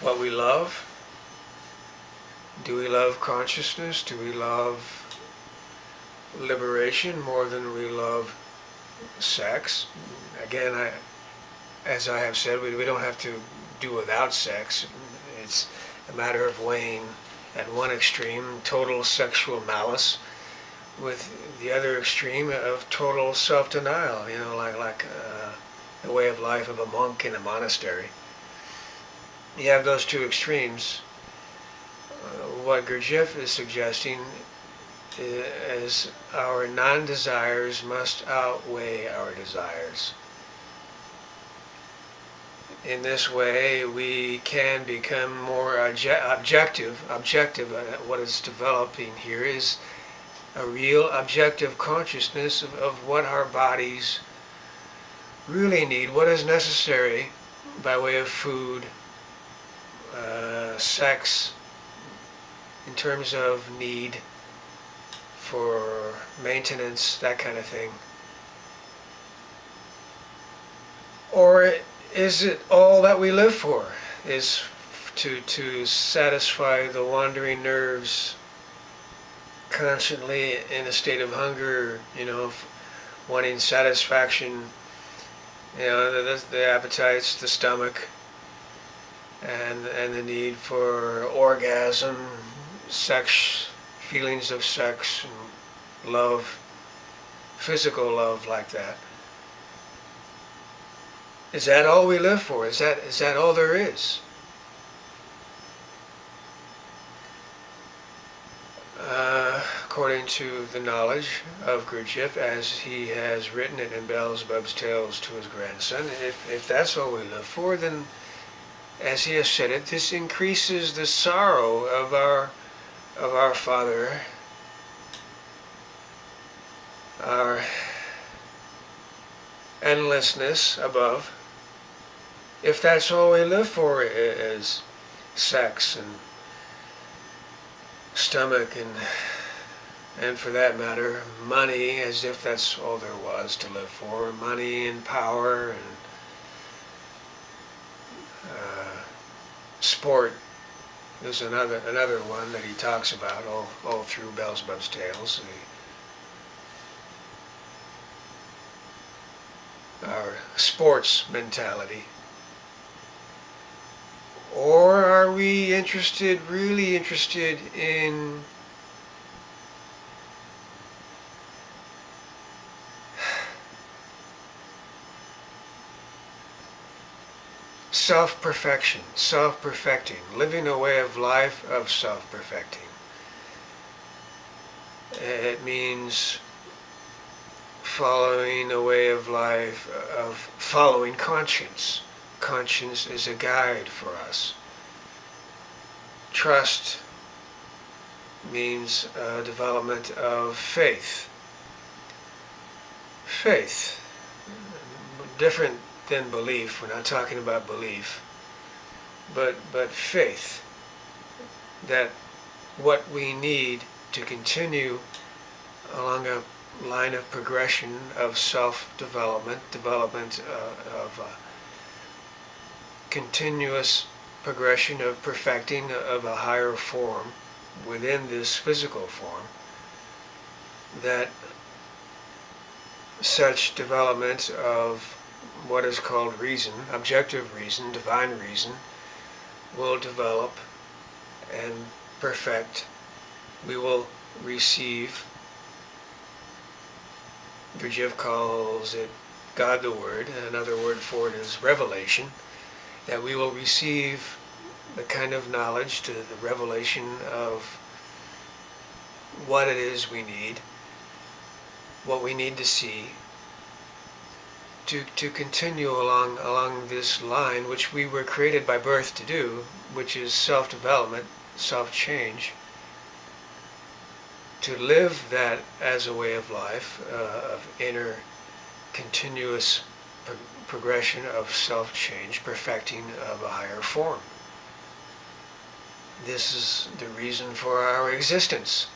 what we love. Do we love consciousness? Do we love liberation more than we love sex? Again, as I have said, we don't have to do without sex. It's a matter of weighing at one extreme total sexual malice with the other extreme of total self-denial, like the way of life of a monk in a monastery. You have those two extremes. What Gurdjieff is suggesting is our non-desires must outweigh our desires. In this way, we can become more objective. What is developing here is a real objective consciousness of what our bodies really need, what is necessary by way of food, sex, in terms of need for maintenance, that kind of thing. Or is it all that we live for? Is to satisfy the wandering nerves constantly in a state of hunger, wanting satisfaction, the appetites, the stomach, and the need for orgasm, sex, feelings of sex, and love, physical love like that. Is that all we live for? Is that all there is? According to the knowledge of Gurdjieff, as he has written it in Beelzebub's Tales to his grandson, if that's all we live for, then, as he has said it, this increases the sorrow of our Father, our endlessness above. If that's all we live for is sex and stomach and for that matter, money, as if that's all there was to live for, money and power and sport. There's another one that he talks about all through Beelzebub's Tales. Our sports mentality. Or are we really interested in self-perfection, self-perfecting, living a way of life of self-perfecting? It means following a way of life of following conscience. Conscience is a guide for us. Trust means development of faith. Faith, different than belief. We're not talking about belief, but faith that what we need to continue along a line of progression of self-development, of continuous progression of perfecting of a higher form within this physical form, that such development of what is called reason, objective reason, divine reason, will develop and perfect. We will receive, Gurdjieff calls it God the Word, another word for it is revelation, that we will receive the kind of knowledge, to the revelation of what it is we need, what we need to see, to continue along this line which we were created by birth to do, which is self-development, self-change, to live that as a way of life, of inner continuous progression of self-change, perfecting of a higher form. This is the reason for our existence.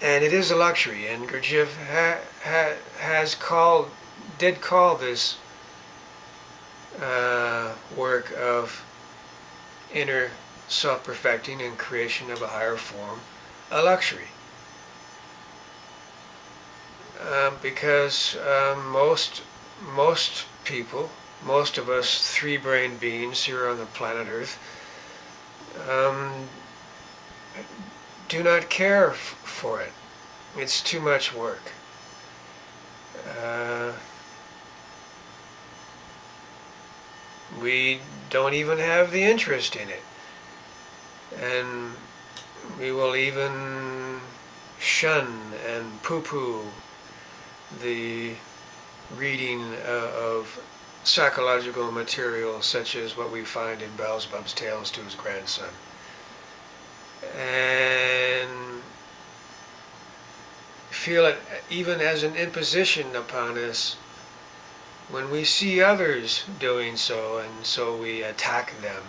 And it is a luxury, and Gurdjieff did call this work of inner self-perfecting and creation of a higher form a luxury. Because most people, most of us three-brained beings here on the planet Earth, do not care for it. It's too much work. We don't even have the interest in it. And we will even shun and poo-poo the reading of psychological material such as what we find in Beelzebub's tales to his grandson. And feel it even as an imposition upon us when we see others doing so, and so we attack them.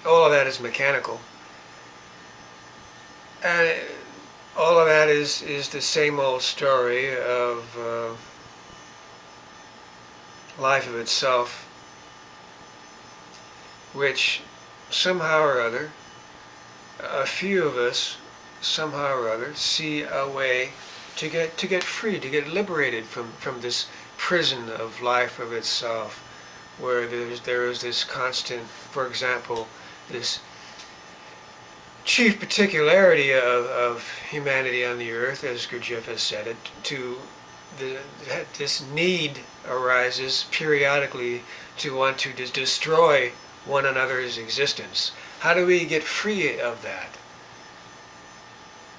All of that is mechanical. And all of that is the same old story of life of itself, which somehow or other, a few of us somehow or other see a way to get free, to get liberated from this prison of life of itself, where there is this constant, for example, this chief particularity of humanity on the earth, as Gurdjieff has said it, this need arises periodically to want to destroy one another's existence. How do we get free of that?